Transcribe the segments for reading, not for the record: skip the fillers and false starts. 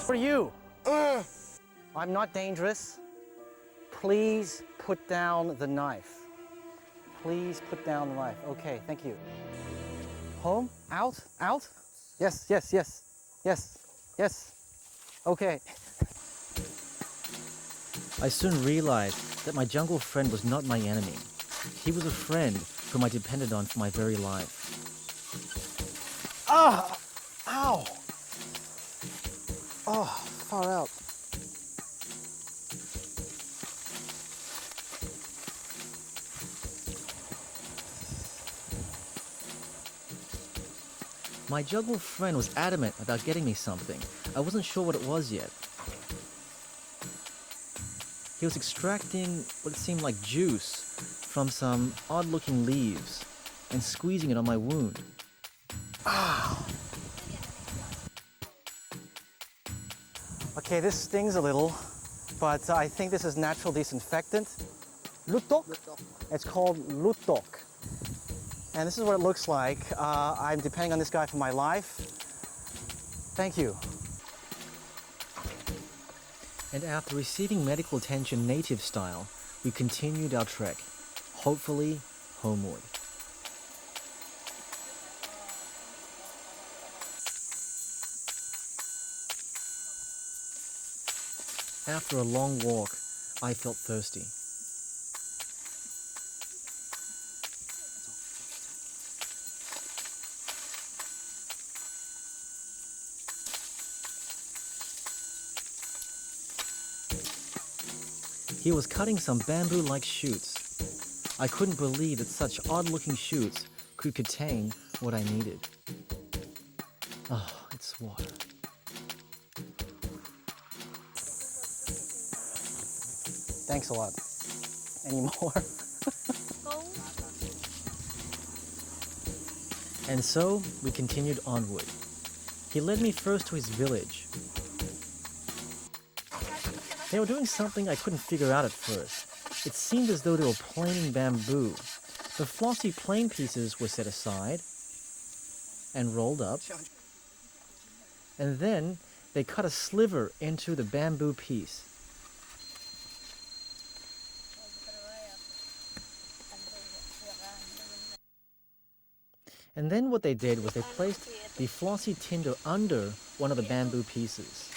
For you. I'm not dangerous. Please put down the knife. Please put down the knife. Okay, thank you. Home? Out? Out? Yes, yes, yes. Yes, yes. Okay. I soon realized that my jungle friend was not my enemy. He was a friend whom I depended on for my very life. Ah! Ow! Oh, far out. My jungle friend was adamant about getting me something. I wasn't sure what it was yet. He was extracting what seemed like juice from some odd-looking leaves and squeezing it on my wound. Ah. Okay, this stings a little, but I think this is natural disinfectant. Lutok? It's called lutok. And this is what it looks like. I'm depending on this guy for my life. Thank you. And after receiving medical attention native style, we continued our trek, hopefully homeward. After a long walk, I felt thirsty. He was cutting some bamboo-like shoots. I couldn't believe that such odd-looking shoots could contain what I needed. Oh, it's water. Thanks a lot. Any more? And so we continued onward. He led me first to his village. They were doing something I couldn't figure out at first. It seemed as though they were planing bamboo. The flossy plane pieces were set aside and rolled up. And then they cut a sliver into the bamboo piece. And then what they did was they placed the flossy tinder under one of the bamboo pieces.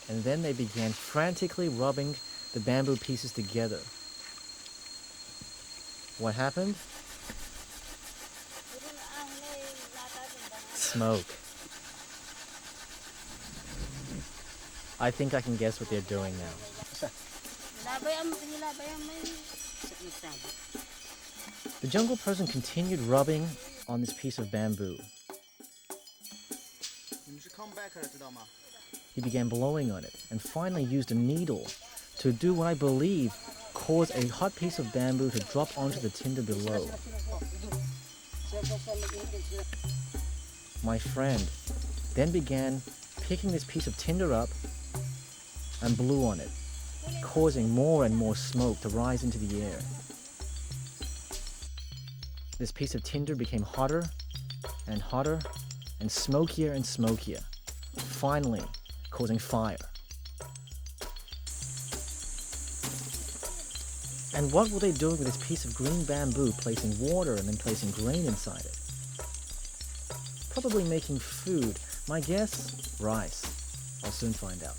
And then they began frantically rubbing the bamboo pieces together. What happened? Smoke. I think I can guess what they're doing now. The jungle person continued rubbing on this piece of bamboo. He began blowing on it and finally used a needle to do what I believe caused a hot piece of bamboo to drop onto the tinder below. My friend then began picking this piece of tinder up and blew on it, causing more and more smoke to rise into the air. This piece of tinder became hotter and hotter and smokier and smokier, finally causing fire. And what were they doing with this piece of green bamboo, placing water and then placing grain inside it? Probably making food. My guess, rice. I'll soon find out.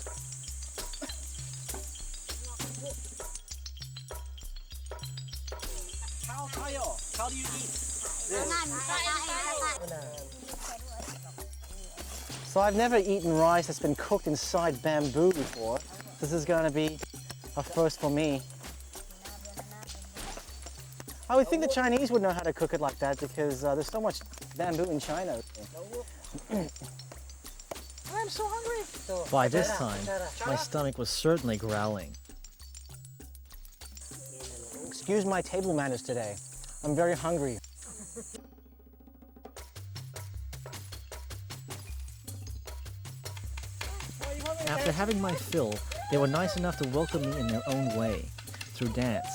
How do you eat this? So I've never eaten rice that's been cooked inside bamboo before. This is going to be a first for me. I would think the Chinese would know how to cook it like that because there's so much bamboo in China. I'm so hungry. By this time, my stomach was certainly growling. Excuse my table manners today. I'm very hungry. After having my fill, they were nice enough to welcome me in their own way, through dance.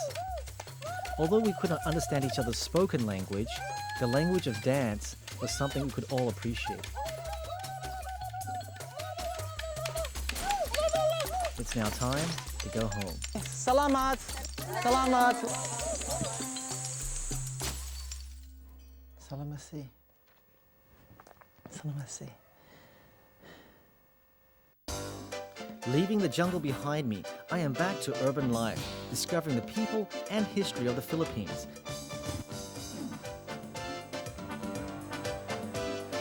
Although we could not understand each other's spoken language, the language of dance was something we could all appreciate. It's now time to go home. Salamat! Salamat! Salamasi. Salamasi. Leaving the jungle behind me, I am back to urban life, discovering the people and history of the Philippines.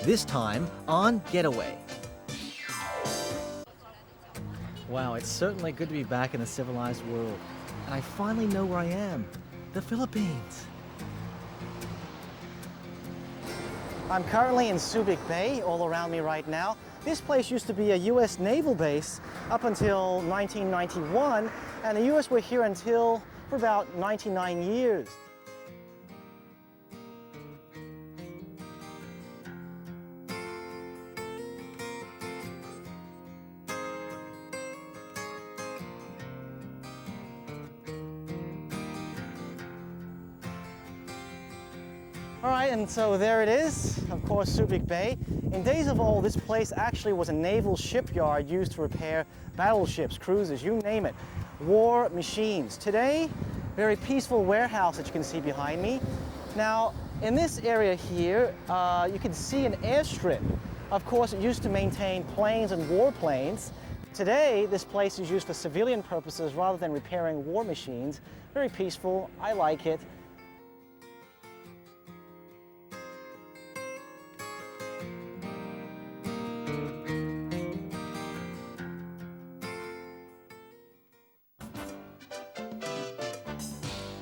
This time on Getaway. Wow, it's certainly good to be back in the civilized world. And I finally know where I am, the Philippines. I'm currently in Subic Bay, all around me right now. This place used to be a US naval base up until 1991, and the US were here until for about 99 years. All right, and so there it is, of course, Subic Bay. In days of old, this place actually was a naval shipyard used to repair battleships, cruisers, you name it, war machines. Today, very peaceful warehouse that you can see behind me. Now, in this area here, you can see an airstrip. Of course, it used to maintain planes and warplanes. Today, this place is used for civilian purposes rather than repairing war machines. Very peaceful, I like it.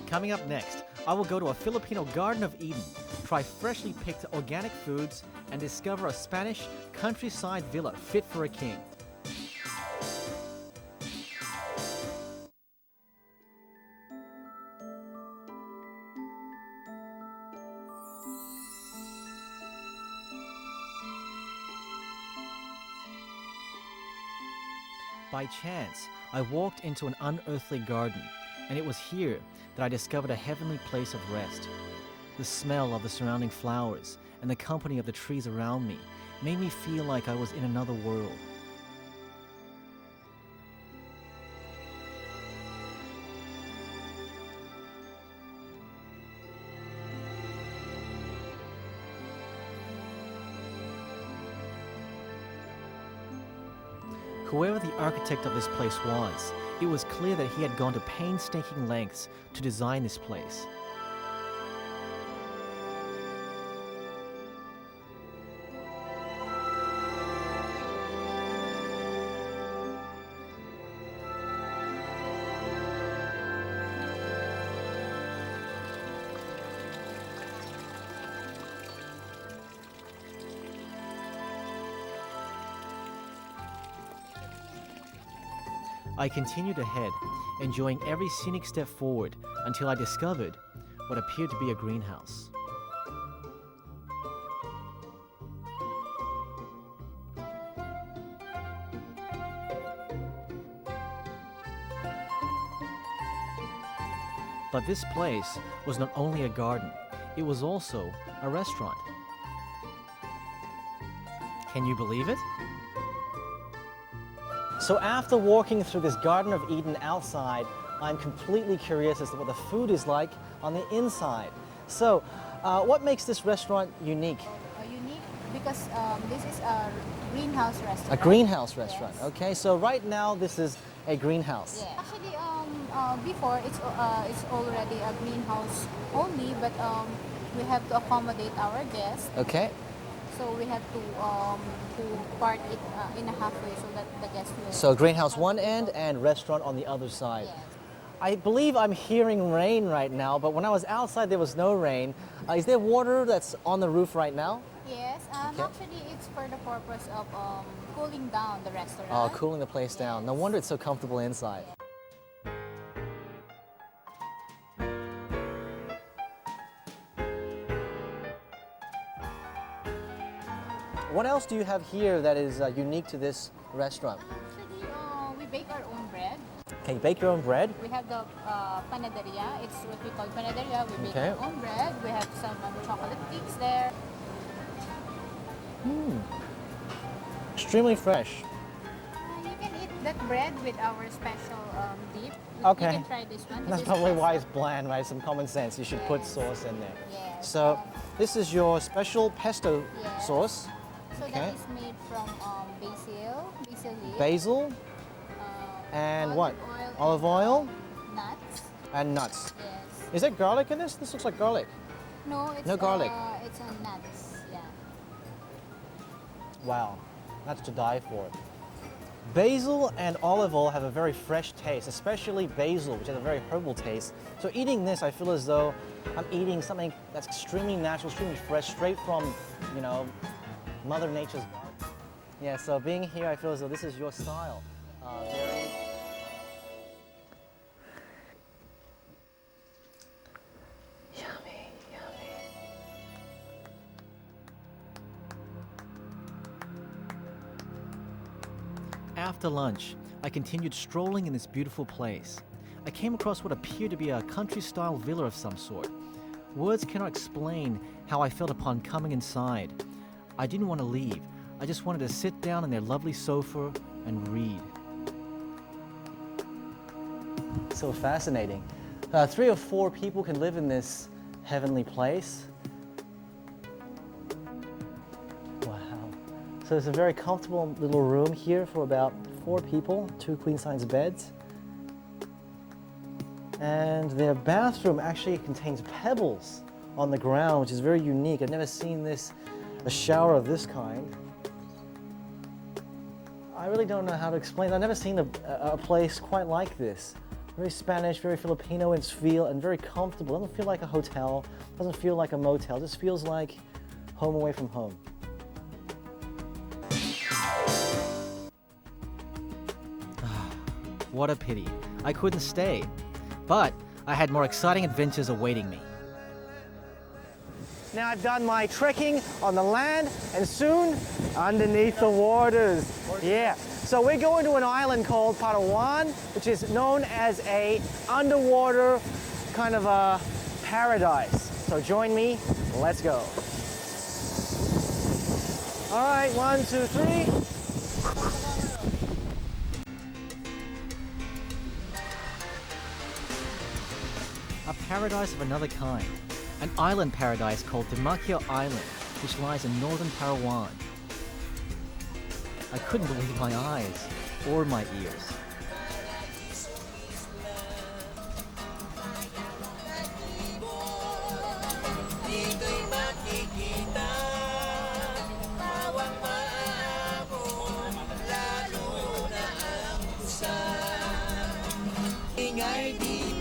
Coming up next, I will go to a Filipino Garden of Eden, try freshly picked organic foods, and discover a Spanish countryside villa fit for a king. By chance, I walked into an unearthly garden, and it was here that I discovered a heavenly place of rest. The smell of the surrounding flowers and the company of the trees around me made me feel like I was in another world. Whoever the architect of this place was, it was clear that he had gone to painstaking lengths to design this place. I continued ahead, enjoying every scenic step forward until I discovered what appeared to be a greenhouse. But this place was not only a garden, it was also a restaurant. Can you believe it? So after walking through this Garden of Eden outside, I'm completely curious as to what the food is like on the inside. So, what makes this restaurant unique? Unique because this is a greenhouse restaurant. A greenhouse restaurant, Yes. okay? So right now this is a greenhouse. Yeah. Actually, before it's already a greenhouse only, but we have to accommodate our guests. Okay. So we have to part it in a halfway so that the guests will. So greenhouse one end and restaurant on the other side. Yes. I believe I'm hearing rain right now, but when I was outside there was no rain. Is there water that's on the roof right now? Yes, Okay. actually it's for the purpose of cooling down the restaurant. Oh, cooling the place down. No Yes. wonder it's so comfortable inside. What else do you have here that is unique to this restaurant? Actually, we bake our own bread. Can you bake your own bread? We have the panaderia. It's what we call panaderia. We bake Okay. our own bread. We have some chocolate cakes there. Extremely fresh. You can eat that bread with our special dip. Okay. You can try this one. That's This is probably why pesto. it's bland, right? Some common sense. You should put sauce in there. Yes. So this is your special pesto Yes. sauce. So Okay. that is made from basil leaf, Basil and what? Olive oil nuts. and nuts. Yes. Is there garlic in this? This looks like garlic. No, it's No garlic. It's on nuts. Yeah. Wow, that's to die for. Basil and olive oil have a very fresh taste, especially basil, which has a very herbal taste. So eating this, I feel as though I'm eating something that's extremely natural, extremely fresh, straight from, you know, Mother Nature's garden. Yeah, so being here, I feel as though this is your style. Very... Yummy, yummy. After lunch, I continued strolling in this beautiful place. I came across what appeared to be a country-style villa of some sort. Words cannot explain how I felt upon coming inside. I didn't want to leave. I just wanted to sit down on their lovely sofa and read. So fascinating. 3 or 4 people can live in this heavenly place. Wow. So it's a very comfortable little room here for about 4 people, 2 queen-size beds. And their bathroom actually contains pebbles on the ground, which is very unique. I've never seen a shower of this kind. I really don't know how to explain it. I've never seen a place quite like this. Very Spanish, very Filipino in its feel, and very comfortable. It doesn't feel like a hotel, doesn't feel like a motel. It just feels like home away from home. What a pity. I couldn't stay. But I had more exciting adventures awaiting me. Now I've done my trekking on the land and soon underneath the waters. Yeah, so we're going to an island called Palawan, which is known as a underwater kind of a paradise. So join me, let's go. All right, 1, 2, 3. A paradise of another kind. An island paradise called Dimakio Island, which lies in northern Palawan. I couldn't believe my eyes or my ears. Ingay di